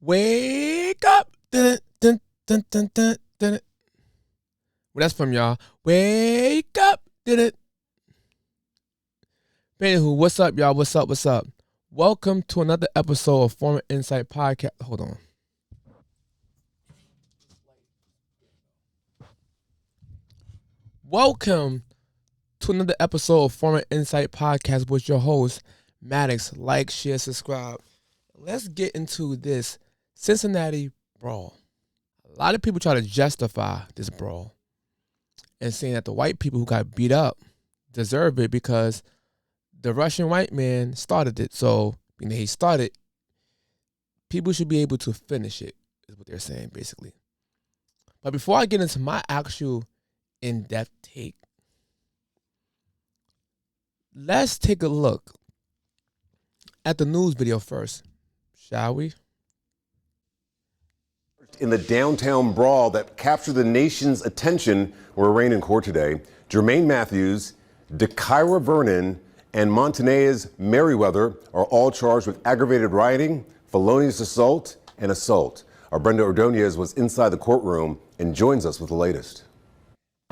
Wake up. Dun, dun, dun, dun, dun, dun. Well, that's from y'all. Wake up. Did it. Anywho, what's up, y'all? What's up? What's up? Welcome to another episode of Former Insight Podcast. Hold on. Welcome to another episode of Former Insight Podcast with your host, Maddox. Like, share, subscribe. Let's get into this Cincinnati brawl. A lot of people try to justify this brawl and saying that the white people who got beat up deserve it because the Russian white man started it. So, being that he started, people should be able to finish it, is what they're saying, basically. But before I get into my actual in-depth take, let's take a look at the news video first, shall we? In the downtown brawl that captured the nation's attention were arraigned in court today. Jermaine Matthews, DeKyra Vernon, and Montanez Merriweather are all charged with aggravated rioting, felonious assault, and assault. Our Brenda Ordonez was inside the courtroom and joins us with the latest.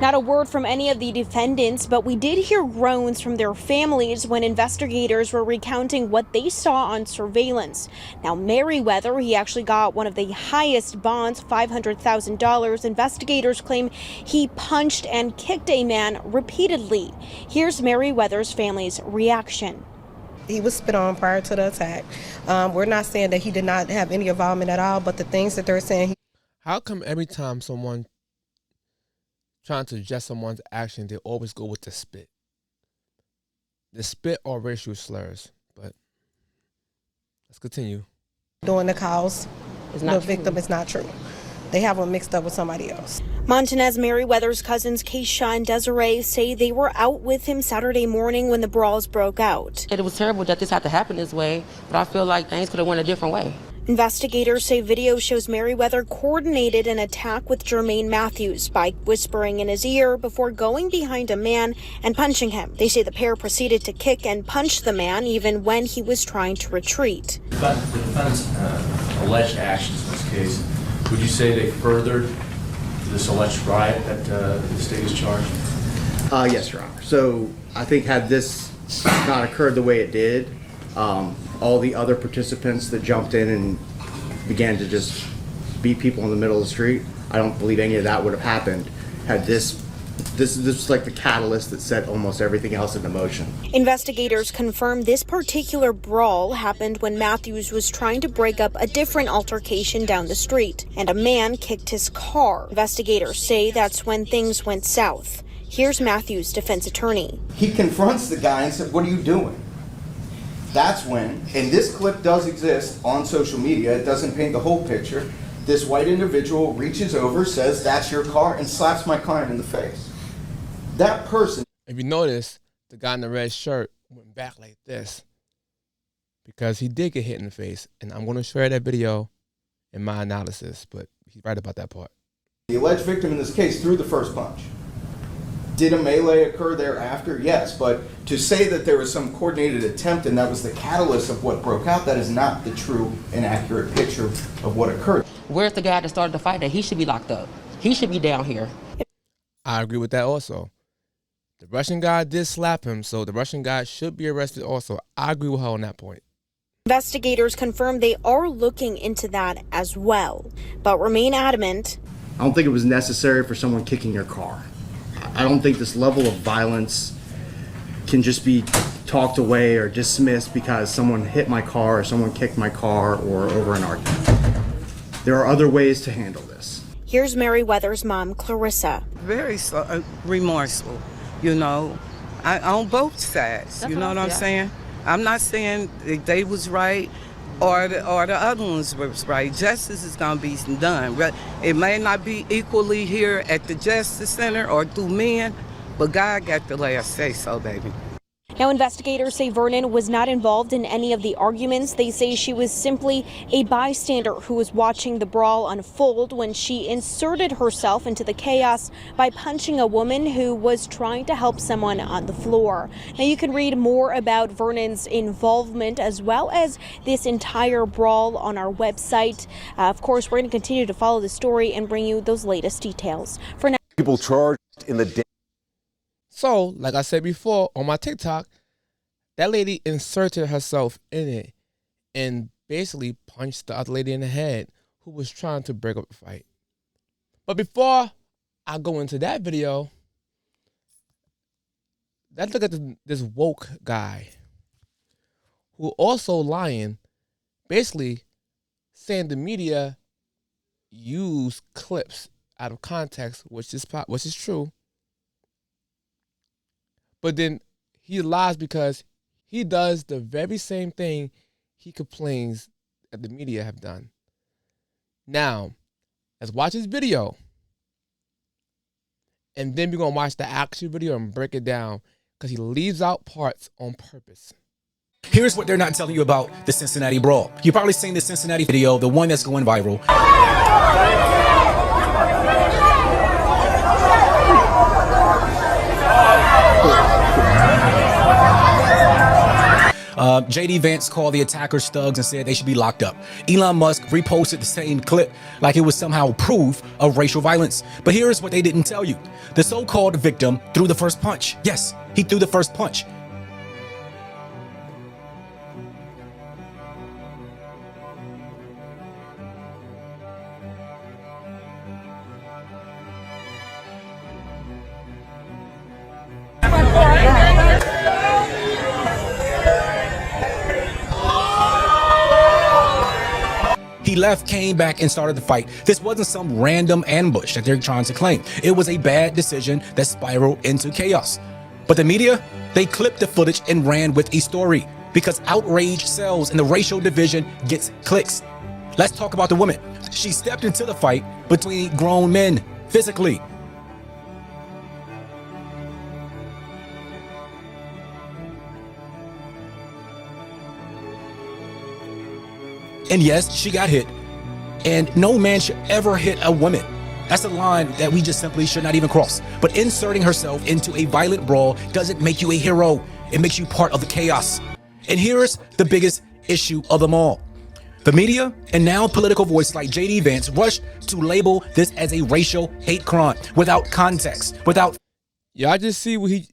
Not a word from any of the defendants, but we did hear groans from their families when investigators were recounting what they saw on surveillance. Now, Merriweather, he actually got one of the highest bonds, $500,000. Investigators claim he punched and kicked a man repeatedly. Here's Merriweather's family's reaction. He was spit on prior to the attack. We're not saying that he did not have any involvement at all, but the things that they're saying. How come every time someone trying to adjust someone's action, they always go with the spit? The spit or racial slurs. But let's continue. Doing the cause, the victim is not true. They have him mixed up with somebody else. Montanez Merriweather's cousins Keisha and Desiree say they were out with him Saturday morning when the brawls broke out. It was terrible that this had to happen this way, but I feel like things could have went a different way. Investigators say video shows Merriweather coordinated an attack with Jermaine Matthews by whispering in his ear before going behind a man and punching him. They say the pair proceeded to kick and punch the man even when he was trying to retreat. The defendant's alleged actions in this case, would you say they furthered this alleged riot that the state is charged? Yes, Your Honor. So I think had this not occurred the way it did, all the other participants that jumped in and began to just beat people in the middle of the street, I don't believe any of that would have happened had this was like the catalyst that set almost everything else into motion. Investigators confirm this particular brawl happened when Matthews was trying to break up a different altercation down the street, and a man kicked his car. Investigators say that's when things went south. Here's Matthews' defense attorney. He confronts the guy and said, "What are you doing?" That's when, and this clip does exist on social media, it doesn't paint the whole picture, this white individual reaches over, says, "That's your car," and slaps my client in the face. That person. If you notice, the guy in the red shirt went back like this because he did get hit in the face. And I'm going to share that video in my analysis, but he's right about that part. The alleged victim in this case threw the first punch. Did a melee occur thereafter? Yes, but to say that there was some coordinated attempt and that was the catalyst of what broke out, that is not the true and accurate picture of what occurred. Where's the guy that started the fight? That he should be locked up. He should be down here. I agree with that also. The Russian guy did slap him, so the Russian guy should be arrested also. I agree with her on that point. Investigators confirm they are looking into that as well, but remain adamant. I don't think it was necessary for someone kicking your car. I don't think this level of violence can just be talked away or dismissed because someone hit my car or someone kicked my car or over an argument. There are other ways to handle this. Here's Merriweather's mom, Clarissa. Very remorseful, you know, on both sides. You know what I'm saying? I'm not saying they was right or the other ones was right. Justice is going to be done. It may not be equally here at the Justice Center or through men, but God got the last say so, baby. Now, investigators say Vernon was not involved in any of the arguments. They say she was simply a bystander who was watching the brawl unfold when she inserted herself into the chaos by punching a woman who was trying to help someone on the floor. Now, you can read more about Vernon's involvement as well as this entire brawl on our website. Of course, we're going to continue to follow the story and bring you those latest details. For now, People charged in the So, like I said before on my TikTok, that lady inserted herself in it and basically punched the other lady in the head who was trying to break up the fight. But before I go into that video, let's look at this woke guy who also lying, basically saying the media use clips out of context, which is true. But then he lies because he does the very same thing he complains that the media have done. Now, let's watch his video. And then we're going to watch the actual video and break it down because he leaves out parts on purpose. Here's what they're not telling you about the Cincinnati Brawl. You've probably seen the Cincinnati video, the one that's going viral. JD Vance called the attackers thugs and said they should be locked up. Elon Musk reposted the same clip like it was somehow proof of racial violence. But here's what they didn't tell you. The so-called victim threw the first punch. Yes, he threw the first punch. He left, came back, and started the fight. This wasn't some random ambush that they're trying to claim. It was a bad decision that spiraled into chaos. But the media, they clipped the footage and ran with a story because outrage sells and the racial division gets clicks. Let's talk about the woman. She stepped into the fight between grown men physically. And yes, she got hit. And no man should ever hit a woman. That's a line that we just simply should not even cross. But inserting herself into a violent brawl doesn't make you a hero. It makes you part of the chaos. And here's the biggest issue of them all. The media and now political voice like JD Vance rushed to label this as a racial hate crime without context, without... Y'all just see what he...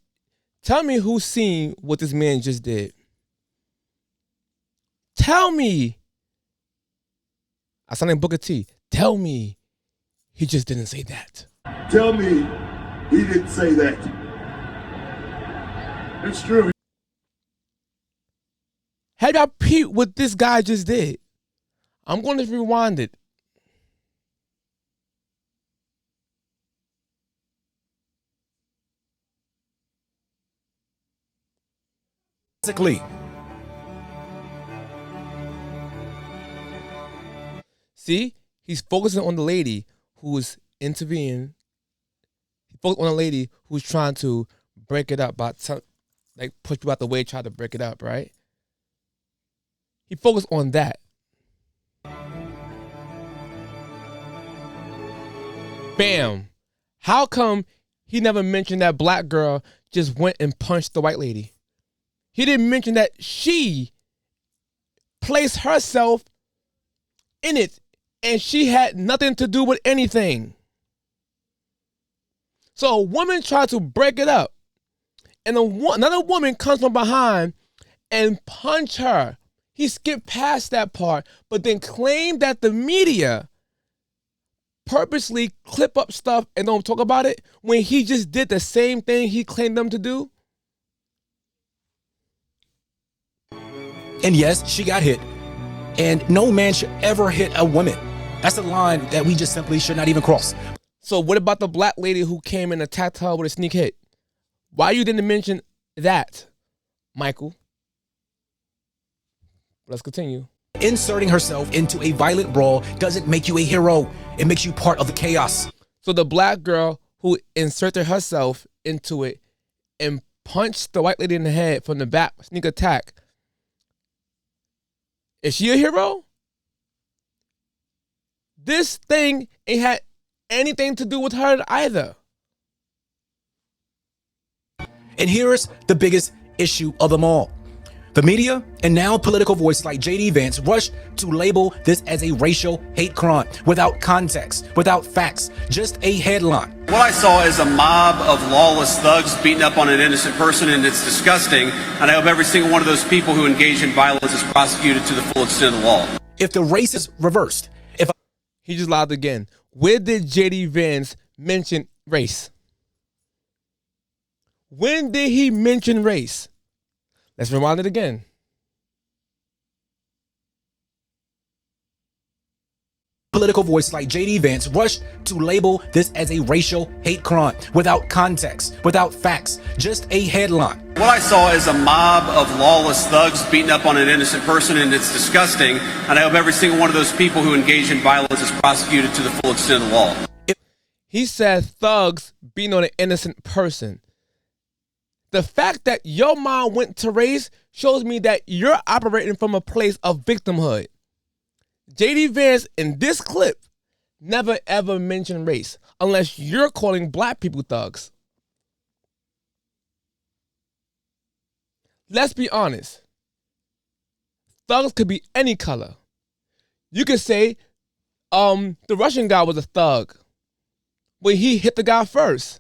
Tell me who's seen what this man just did. Tell me. I sound like Booker T. Tell me he just didn't say that. Tell me he didn't say that. It's true. Have y'all peeped what this guy just did? I'm going to rewind it. Basically. See, he's focusing on the lady who was intervening. He focused on the lady who's trying to break it up, like push you out the way, try to break it up, right? He focused on that. Bam. How come he never mentioned that black girl just went and punched the white lady? He didn't mention that she placed herself in it and she had nothing to do with anything. So a woman tried to break it up and another woman comes from behind and punch her. He skipped past that part, but then claimed that the media purposely clip up stuff and don't talk about it when he just did the same thing he claimed them to do. And yes, she got hit. And no man should ever hit a woman. That's a line that we just simply should not even cross. So what about the black lady who came and attacked her with a sneak hit? Why you didn't mention that, Michael? Let's continue. Inserting herself into a violent brawl doesn't make you a hero. It makes you part of the chaos. So the black girl who inserted herself into it and punched the white lady in the head from the back, sneak attack. Is she a hero? This thing ain't had anything to do with her either. And here's the biggest issue of them all. The media and now political voices like J.D. Vance rushed to label this as a racial hate crime without context, without facts, just a headline. What I saw is a mob of lawless thugs beating up on an innocent person, and it's disgusting. And I hope every single one of those people who engage in violence is prosecuted to the full extent of the law. If the race is reversed, he just lied again. Where did J.D. Vance mention race? When did he mention race? Let's rewind it again. Political voices like J.D. Vance rushed to label this as a racial hate crime without context, without facts, just a headline. What I saw is a mob of lawless thugs beating up on an innocent person, and it's disgusting. And I hope every single one of those people who engage in violence is prosecuted to the full extent of the law. He said thugs beating on an innocent person. The fact that your mind went to race shows me that you're operating from a place of victimhood. J.D. Vance in this clip never ever mentioned race unless you're calling black people thugs. Let's be honest. Thugs could be any color. You could say the Russian guy was a thug when he hit the guy first.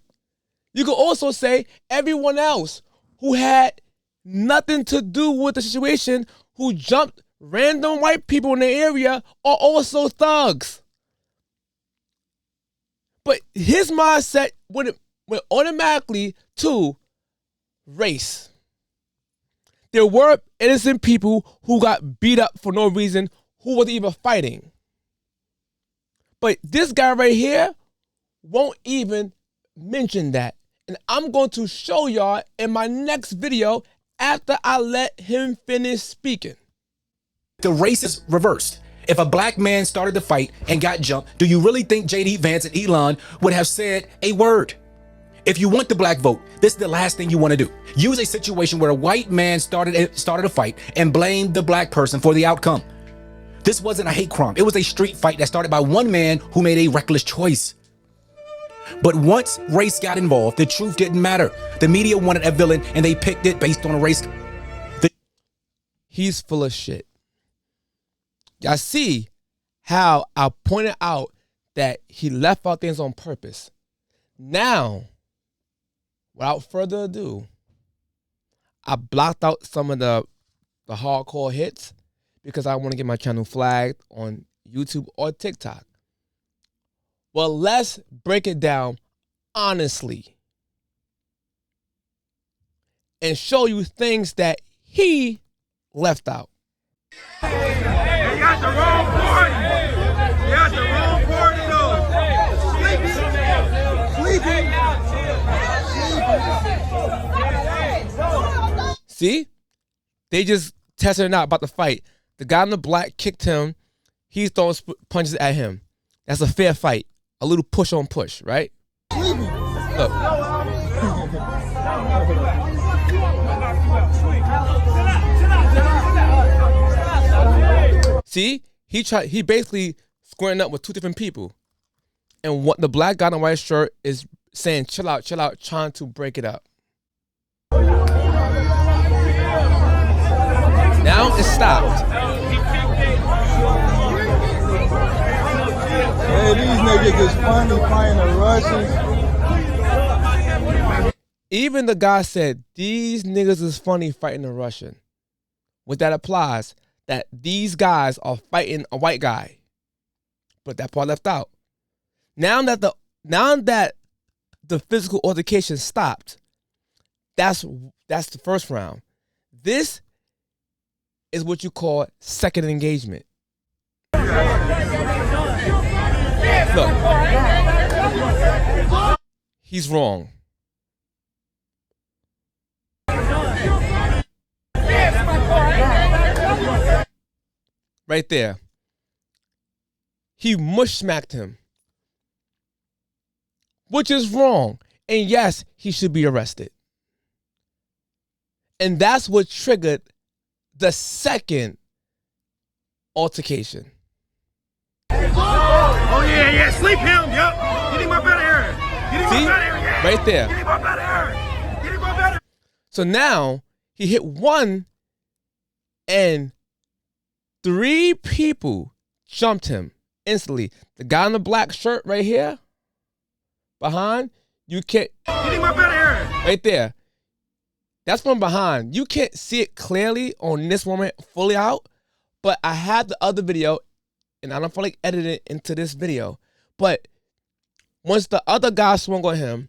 You could also say everyone else who had nothing to do with the situation, who jumped random white people in the area, are also thugs. But his mindset went automatically to race. There were innocent people who got beat up for no reason, who wasn't even fighting. But this guy right here won't even mention that. And I'm going to show y'all in my next video after I let him finish speaking. The race is reversed. If a black man started the fight and got jumped, do you really think J.D. Vance and Elon would have said a word? If you want the black vote, this is the last thing you want to do. Use a situation where a white man started a fight and blamed the black person for the outcome. This wasn't a hate crime. It was a street fight that started by one man who made a reckless choice. But once race got involved, the truth didn't matter. The media wanted a villain and they picked it based on a race. He's full of shit. Y'all see how I pointed out that he left out things on purpose. Now, without further ado, I blocked out some of the hardcore hits because I want to get my channel flagged on YouTube or TikTok. Well, let's break it down honestly and show you things that he left out. They got the wrong party. They got the wrong party though. Sleeping. See? They just tested it out about the fight. The guy in the black kicked him. He's throwing punches at him. That's a fair fight. A little push on push, right? Look. See? He basically squaring up with two different people. And what the black guy in the white shirt is saying, chill out, trying to break it up. Now it's stopped. Hey, these niggas is funny fighting the Russians. Even the guy said, these niggas is funny fighting a Russian. What that applies, that these guys are fighting a white guy. But that part left out. Now that the physical altercation stopped, that's the first round. This is what you call second engagement. Look, he's wrong. Right there. He mush smacked him, which is wrong. And yes, he should be arrested. And that's what triggered the second altercation. Oh, yeah, sleep him, yup. Get him up out of here. Get him See? up out of here, yeah. Right there. Get him up out of here. Get him up out of here. So now he hit one and 3 people jumped him instantly. The guy in the black shirt right here, behind, you can't. Get him up out of here. Right there. That's from behind. You can't see it clearly on this moment fully out, but I have the other video and I don't feel like editing it into this video. But once the other guy swung on him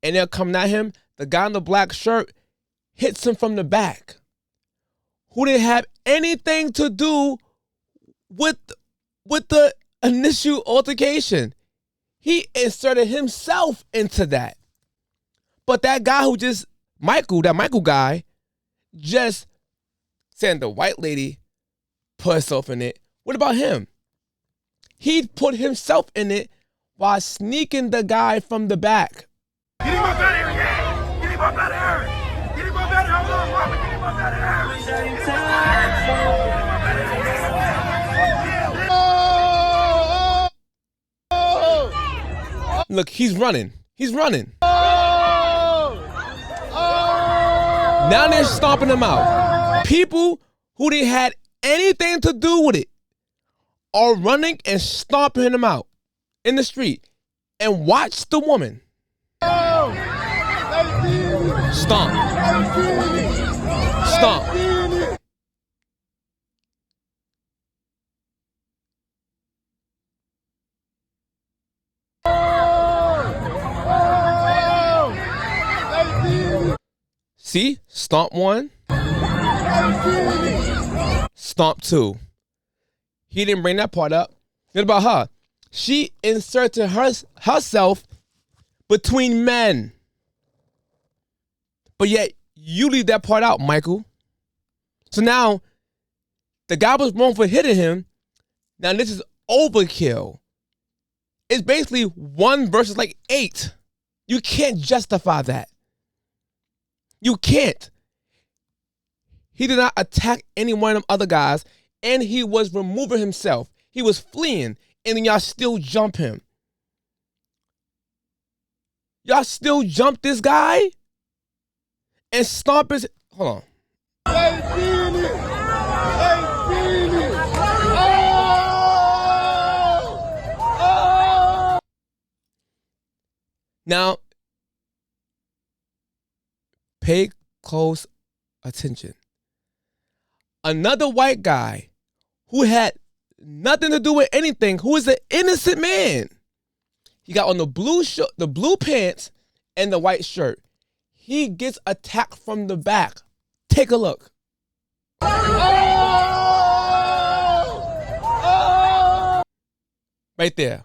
and they're coming at him, the guy in the black shirt hits him from the back, who didn't have anything to do with the initial altercation. He inserted himself into that. But that guy who just, that Michael guy, just saying the white lady put herself in it. What about him? He put himself in it while sneaking the guy from the back. Get him up out of here, yeah. Get him up out of here. Get him up out of here. Hold on, mama. Get him up out of here. Get him up out of here. Look, he's running. He's running. Now they're stomping him out. People who didn't had anything to do with it are running and stomping him out in the street. And watch the woman. Stomp. Stomp. See? Stomp 1. Stomp 2. He didn't bring that part up. What about her? She inserted herself between men. But yet, you leave that part out, Michael. So now, the guy was wrong for hitting him. Now this is overkill. It's basically 1 versus like 8. You can't justify that. You can't. He did not attack any one of them other guys, and he was removing himself. He was fleeing, and then y'all still jump him. Y'all still jump this guy and stomp his. Hold on. Now, pay close attention. Another white guy who had nothing to do with anything, who is an innocent man. He got on the blue pants and the white shirt. He gets attacked from the back. Take a look. Right there.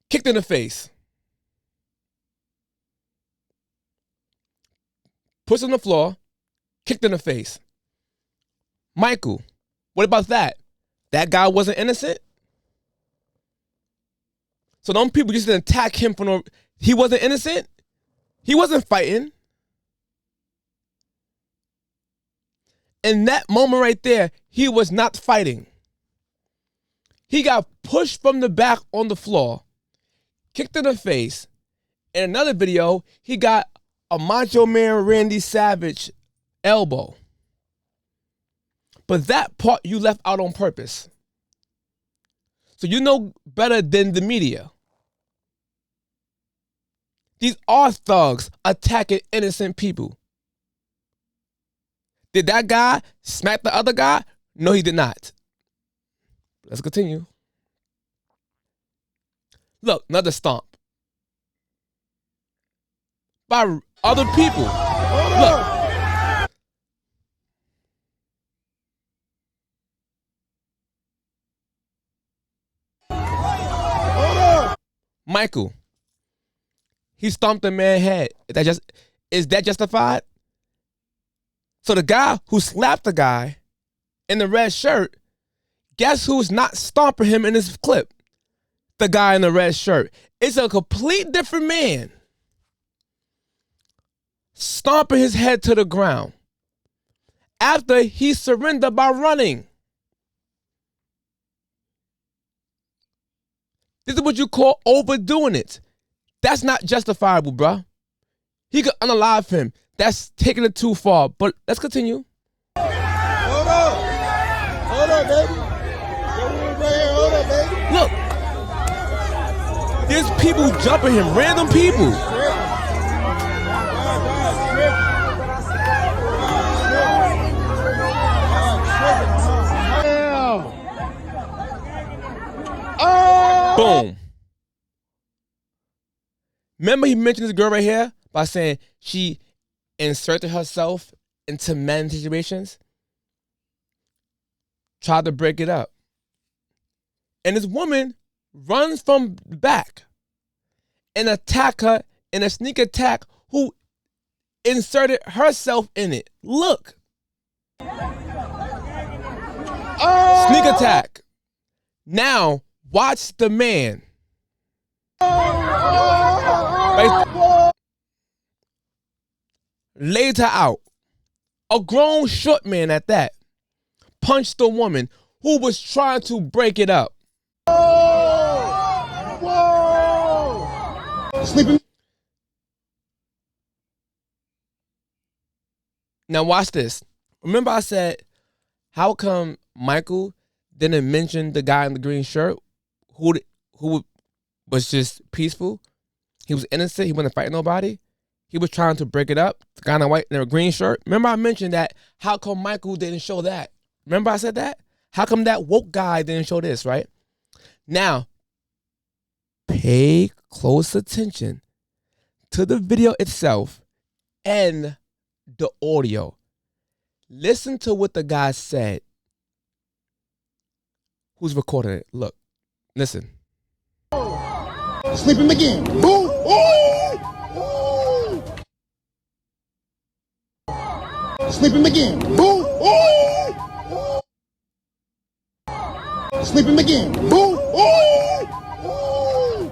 Kicked in the face. Puts on the floor. Kicked in the face. Michael, what about that? That guy wasn't innocent? So them people just didn't attack him for no. He wasn't innocent? He wasn't fighting. In that moment right there, he was not fighting. He got pushed from the back on the floor, kicked in the face. In another video, he got a Macho Man Randy Savage elbow. But that part you left out on purpose. So you know better than the media. These are thugs attacking innocent people. Did that guy smack the other guy? No, he did not. Let's continue. Look, another stomp. By other people. Look. Michael, he stomped the man's head. Is that justified? So the guy who slapped the guy in the red shirt, guess who's not stomping him in this clip? The guy in the red shirt. It's a complete different man. stomping his head to the ground after he surrendered by running. This is what you call overdoing it. That's not justifiable, bruh. He could unalive him. That's taking it too far. But let's continue. Hold up. Hold up, baby. Hold up, baby. Look. There's people jumping him. Random people. Boom. Remember he mentioned this girl right here by saying she inserted herself into men's situations? Tried to break it up. And this woman runs from the back and attack her in a sneak attack who inserted herself in it. Look. Sneak attack. Now, watch the man. Laid her out. A grown short man at that. Punched the woman who was trying to break it up. Sleeping. Now watch this. Remember I said, how come Michael didn't mention the guy in the green shirt who was just peaceful? He was innocent. He wasn't fighting nobody. He was trying to break it up. The guy in the white in a green shirt. Remember I mentioned that. How come Michael didn't show that? Remember I said that? How come that woke guy didn't show this, right? Now, pay close attention to the video itself and the audio. Listen to what the guy said. Who's recording it? Look, listen. Sleeping again. Ooh, ooh, ooh. Sleeping again. Ooh, ooh, ooh. Sleeping again. Ooh, ooh, ooh.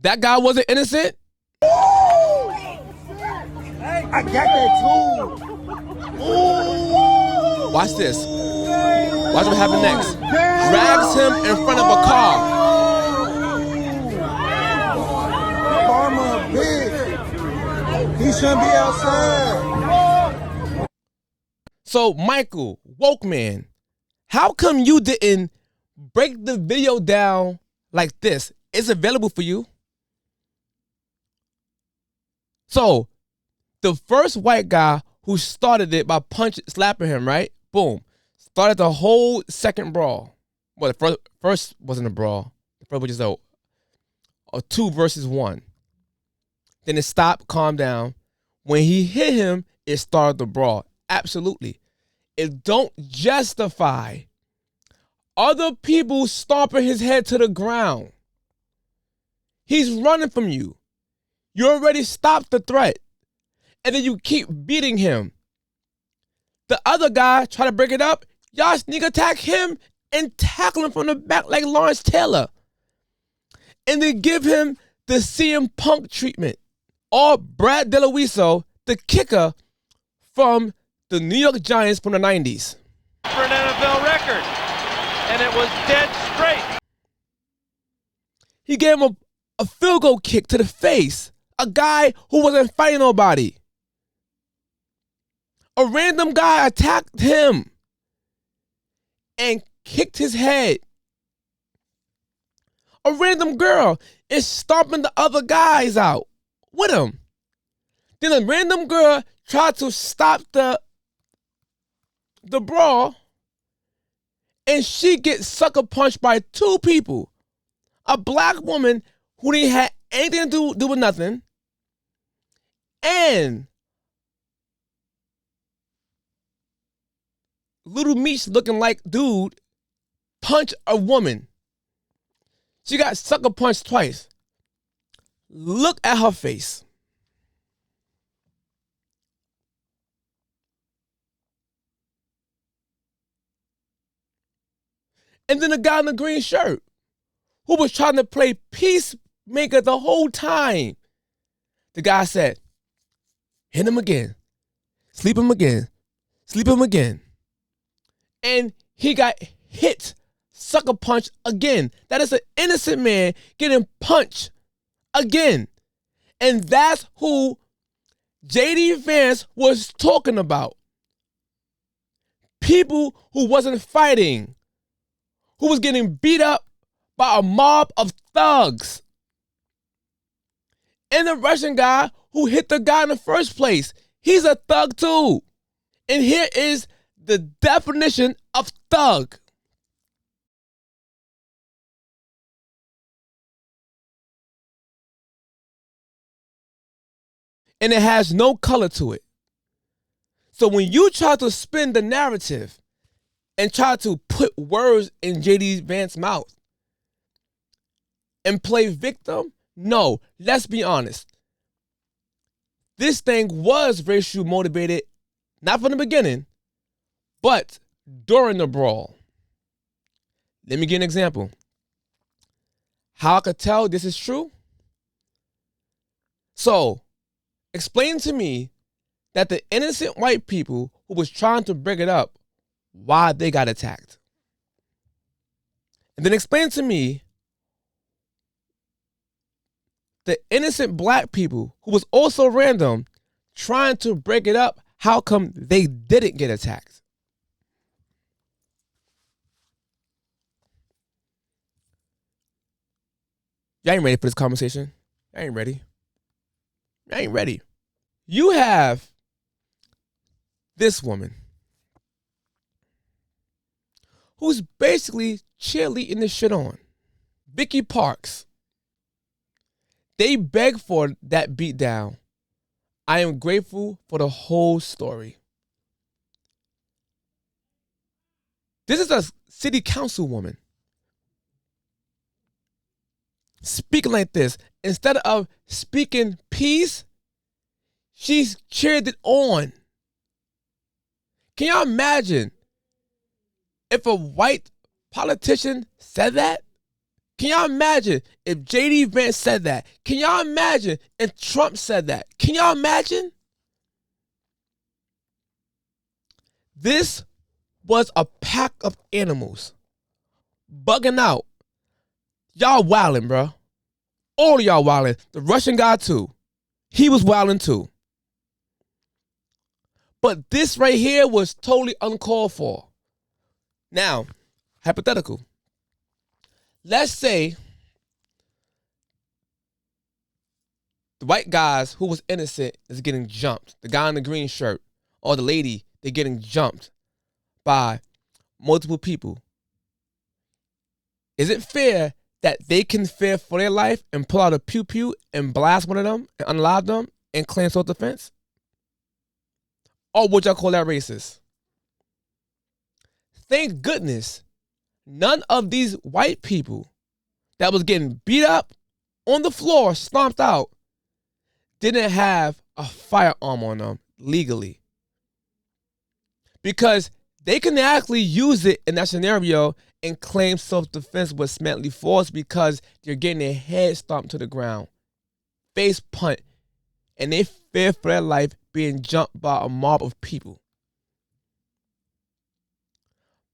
That guy wasn't innocent? I got that too. Ooh. Watch this. Watch what happened next. Drags him in front of a car. Karma, bitch. He shouldn't be outside. So, Michael, woke man, how come you didn't break the video down like this? It's available for you. So, the first white guy who started it by slapping him, right? Boom. Started the whole second brawl. Well, the first wasn't a brawl. The first was just a 2 versus 1. Then it stopped, calmed down. When he hit him, it started the brawl. Absolutely. It don't justify other people stomping his head to the ground. He's running from you. You already stopped the threat. And then you keep beating him. The other guy try to break it up. Y'all sneak attack him and tackle him from the back like Lawrence Taylor. And then give him the CM Punk treatment. Or Brad DeLuiso, the kicker from the New York Giants from the 90s. For an NFL record. And it was dead straight. He gave him a field goal kick to the face. A guy who wasn't fighting nobody. A random guy attacked him and kicked his head. A random girl is stomping the other guys out with him. Then a random girl tried to stop the brawl, and she gets sucker punched by 2 people. A black woman who didn't have anything to do with nothing, and Little Meech looking like dude punch a woman. She got sucker punched twice. Look at her face. And then the guy in the green shirt who was trying to play peacemaker the whole time. The guy said, hit him again, sleep him again, sleep him again. And he got hit, sucker punch again. That is an innocent man getting punched again. And that's who J.D. Vance was talking about. People who wasn't fighting, who was getting beat up by a mob of thugs. And the Russian guy who hit the guy in the first place, he's a thug too. And here is the definition of thug. And it has no color to it. So when you try to spin the narrative and try to put words in J.D. Vance's mouth and play victim, no, let's be honest. This thing was racial motivated, not from the beginning, but during the brawl. Let me give an example. How I could tell this is true? So, explain to me that the innocent white people who was trying to bring it up, why they got attacked. And then explain to me the innocent black people who was also random trying to break it up, how come they didn't get attacked? Y'all ain't ready for this conversation. Y'all ain't ready. Y'all ain't ready. You have this woman who's basically cheerleading this shit on. Vicky Parks. They begged for that beatdown. I am grateful for the whole story. This is a city councilwoman speaking like this. Instead of speaking peace, she's cheered it on. Can y'all imagine if a white politician said that? Can y'all imagine if J.D. Vance said that? Can y'all imagine if Trump said that? Can y'all imagine? This was a pack of animals bugging out. Y'all wildin', bro. All of y'all wildin'. The Russian guy too. He was wildin' too. But this right here was totally uncalled for. Now, hypothetical. Let's say the white guys who was innocent is getting jumped. The guy in the green shirt or the lady, they're getting jumped by multiple people. Is it fair that they can fear for their life and pull out a pew-pew and blast one of them and unalive them and claim self-defense? Or would y'all call that racist? Thank goodness none of these white people that was getting beat up on the floor, stomped out, didn't have a firearm on them legally. Because they can actually use it in that scenario and claim self-defense was mentally forced because they're getting their head stomped to the ground. Face punt. And they fear for their life being jumped by a mob of people.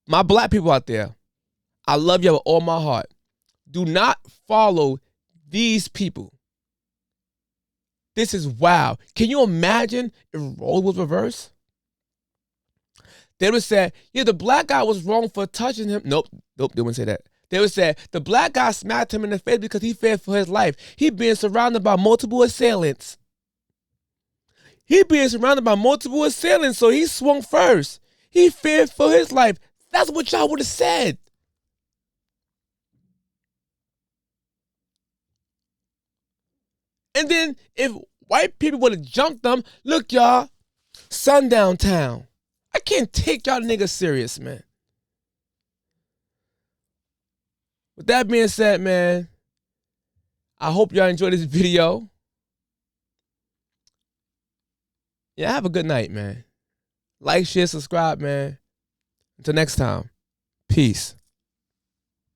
My black people out there, I love you with all my heart. Do not follow these people. This is wild. Can you imagine if roles was reversed? They would say, yeah, the black guy was wrong for touching him. Nope, they wouldn't say that. They would say, the black guy smacked him in the face because he feared for his life. He being surrounded by multiple assailants. So he swung first. He feared for his life. That's what y'all would have said. And then if white people would have jumped them, look, y'all, sundown town. I can't take y'all niggas serious, man. With that being said, man, I hope y'all enjoyed this video. Yeah, have a good night, man. Like, share, subscribe, man. Until next time, peace.